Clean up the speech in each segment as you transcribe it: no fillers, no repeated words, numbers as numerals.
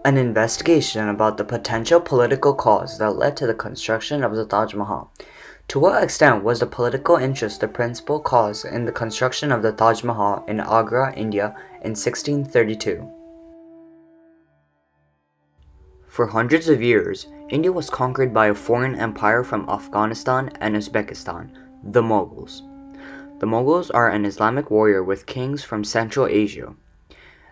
An investigation about the potential political cause that led to the construction of the Taj Mahal. To what extent was the political interest the principal cause in the construction of the Taj Mahal in Agra, India in 1632? For hundreds of years, India was conquered by a foreign empire from Afghanistan and Uzbekistan, the Mughals. The Mughals are an Islamic warrior with kings from Central Asia.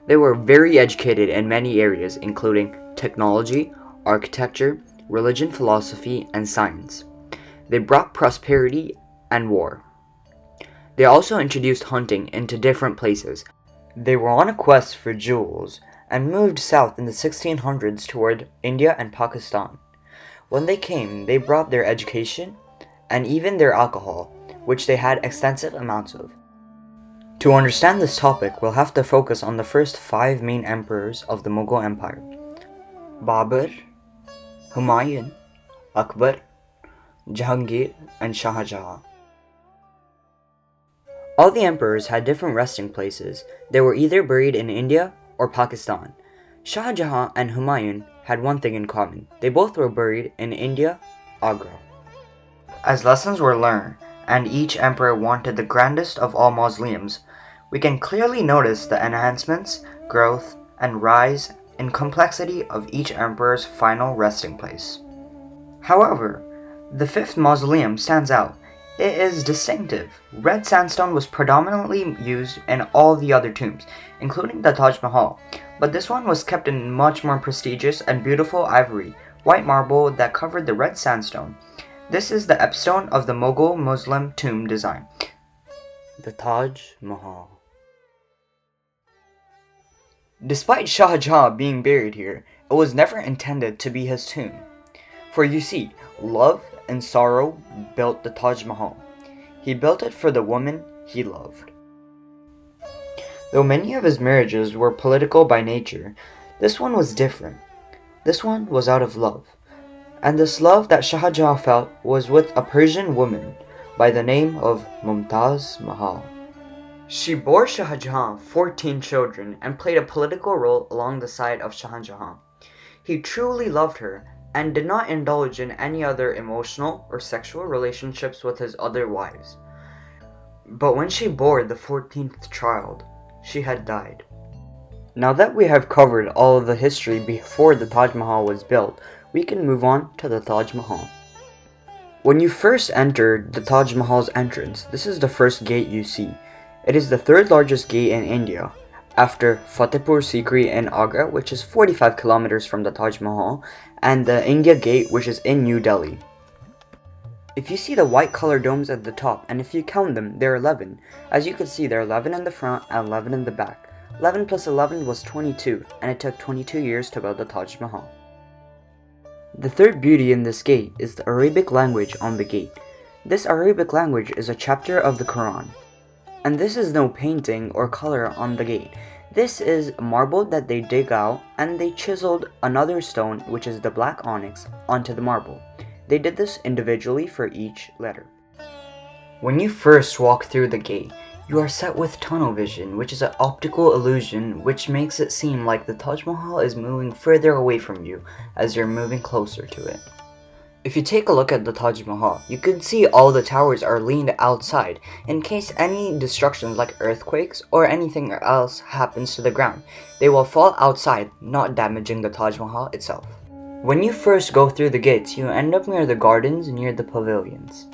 They were very educated in many areas including technology, architecture, religion, philosophy, and science. They brought prosperity and war. They also introduced hunting into different places. They were on a quest for jewels and moved south in the 1600s toward India and Pakistan. When they came, they brought their education and even their alcohol, which they had extensive amounts of. To understand this topic, we'll have to focus on the first 5 main emperors of the Mughal Empire: Babur, Humayun, Akbar, Jahangir, and Shah Jahan. All the emperors had different resting places. They were either buried in India or Pakistan. Shah Jahan and Humayun had one thing in common. They both were buried in India, Agra. As lessons were learned, and each emperor wanted the grandest of all mausoleums, we can clearly notice the enhancements, growth, and rise in complexity of each emperor's final resting place. However, the fifth mausoleum stands out. It is distinctive. Red sandstone was predominantly used in all the other tombs, including the Taj Mahal, but this one was kept in much more prestigious and beautiful ivory, white marble that covered the red sandstone. This is the epistome of the Mughal Muslim tomb design. The Taj Mahal. Despite Shah Jahan being buried here, it was never intended to be his tomb. For you see, love and sorrow built the Taj Mahal. He built it for the woman he loved. Though many of his marriages were political by nature, this one was different. This one was out of love. And this love that Shah Jahan felt was with a Persian woman by the name of Mumtaz Mahal. She bore Shah Jahan 14 children and played a political role along the side of Shah Jahan. He truly loved her and did not indulge in any other emotional or sexual relationships with his other wives. But when she bore the 14th child, she had died. Now that we have covered all of the history before the Taj Mahal was built, we can move on to the Taj Mahal. When you first enter the Taj Mahal's entrance, this is the first gate you see. It is the third largest gate in India, after Fatehpur Sikri in Agra, which is 45 kilometers from the Taj Mahal, and the India Gate, which is in New Delhi. If you see the white colored domes at the top, and if you count them, there are 11. As you can see, there are 11 in the front and 11 in the back. 11 plus 11 was 22, and it took 22 years to build the Taj Mahal. The third beauty in this gate is the Arabic language on the gate. This Arabic language is a chapter of the Quran. And this is no painting or color on the gate. This is marble that they dig out, and they chiseled another stone, which is the black onyx, onto the marble. They did this individually for each letter. When you first walk through the gate, you are set with tunnel vision, which is an optical illusion which makes it seem like the Taj Mahal is moving further away from you as you're moving closer to it. If you take a look at the Taj Mahal, you can see all the towers are leaned outside in case any destruction like earthquakes or anything else happens to the ground. They will fall outside, not damaging the Taj Mahal itself. When you first go through the gates, you end up near the gardens near the pavilions.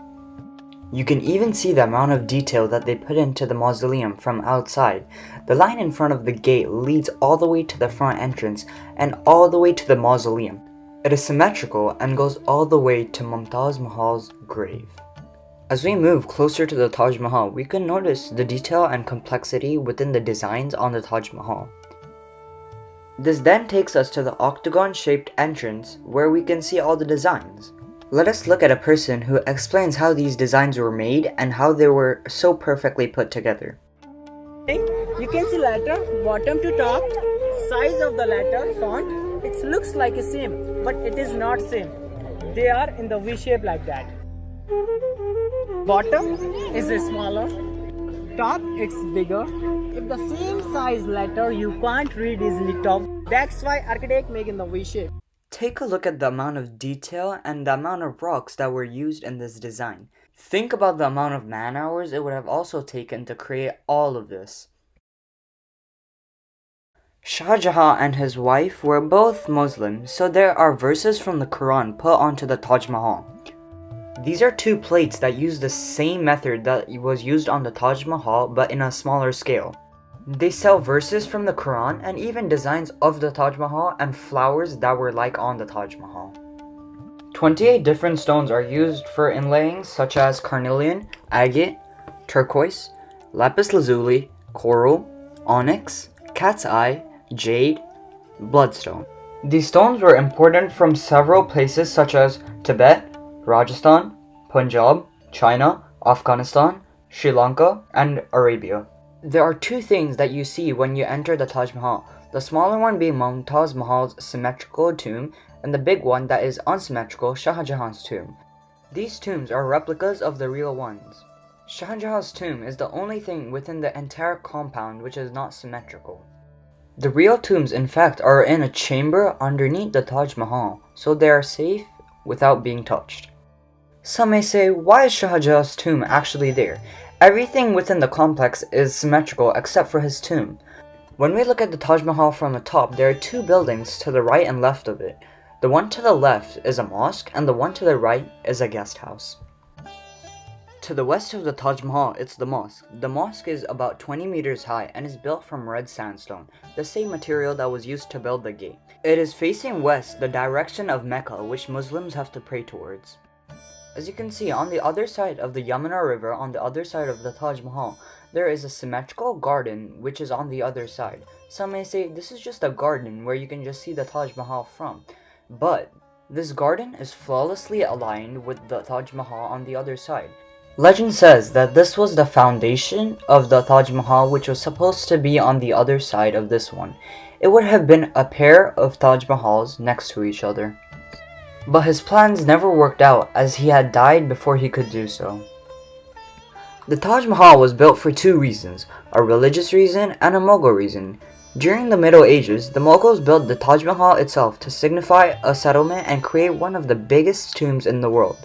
You can even see the amount of detail that they put into the mausoleum from outside. The line in front of the gate leads all the way to the front entrance and all the way to the mausoleum. It is symmetrical and goes all the way to Mumtaz Mahal's grave. As we move closer to the Taj Mahal, we can notice the detail and complexity within the designs on the Taj Mahal. This then takes us to the octagon-shaped entrance where we can see all the designs. Let us look at a person who explains how these designs were made and how they were so perfectly put together. You can see letter bottom to top, size of the letter font. It looks like a same, but it is not same. They are in the V shape like that. Bottom is smaller, top it's bigger. If the same size letter you can't read easily top, That's why architect make in the V shape. Take a look at the amount of detail and the amount of rocks that were used in this design. Think about the amount of man hours it would have also taken to create all of this. Shah Jahan and his wife were both Muslim, so there are verses from the Quran put onto the Taj Mahal. These are two plates that use the same method that was used on the Taj Mahal but in a smaller scale. They sell verses from the Quran and even designs of the Taj Mahal and flowers that were like on the Taj Mahal. 28 different stones are used for inlayings such as carnelian, agate, turquoise, lapis lazuli, coral, onyx, cat's eye, jade, bloodstone. These stones were imported from several places such as Tibet, Rajasthan, Punjab, China, Afghanistan, Sri Lanka, and Arabia. There are two things that you see when you enter the Taj Mahal, the smaller one being Mumtaz Mahal's symmetrical tomb, and the big one that is unsymmetrical, Shah Jahan's tomb. These tombs are replicas of the real ones. Shah Jahan's tomb is the only thing within the entire compound which is not symmetrical. The real tombs in fact are in a chamber underneath the Taj Mahal, so they are safe without being touched. Some may say, why is Shah Jahan's tomb actually there? Everything within the complex is symmetrical except for his tomb. When we look at the Taj Mahal from the top, there are two buildings to the right and left of it. The one to the left is a mosque and the one to the right is a guest house. To the west of the Taj Mahal, it's the mosque. The mosque is about 20 meters high and is built from red sandstone, the same material that was used to build the gate. It is facing west, the direction of Mecca, which Muslims have to pray towards. As you can see, on the other side of the Yamuna River, on the other side of the Taj Mahal, there is a symmetrical garden which is on the other side. Some may say this is just a garden where you can just see the Taj Mahal from. But this garden is flawlessly aligned with the Taj Mahal on the other side. Legend says that this was the foundation of the Taj Mahal which was supposed to be on the other side of this one. It would have been a pair of Taj Mahals next to each other. But his plans never worked out as he had died before he could do so. The Taj Mahal was built for two reasons, a religious reason and a Mughal reason. During the Middle Ages, the Mughals built the Taj Mahal itself to signify a settlement and create one of the biggest tombs in the world.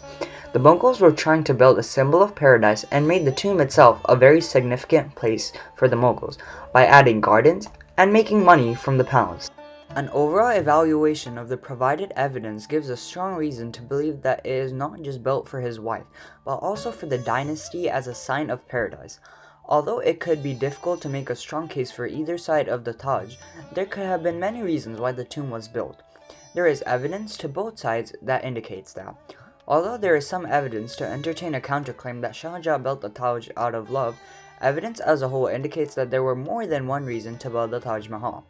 The Mughals were trying to build a symbol of paradise and made the tomb itself a very significant place for the Mughals by adding gardens and making money from the palace. An overall evaluation of the provided evidence gives a strong reason to believe that it is not just built for his wife, but also for the dynasty as a sign of paradise. Although it could be difficult to make a strong case for either side of the Taj, there could have been many reasons why the tomb was built. There is evidence to both sides that indicates that. Although there is some evidence to entertain a counterclaim that Shah Jahan built the Taj out of love, evidence as a whole indicates that there were more than one reason to build the Taj Mahal.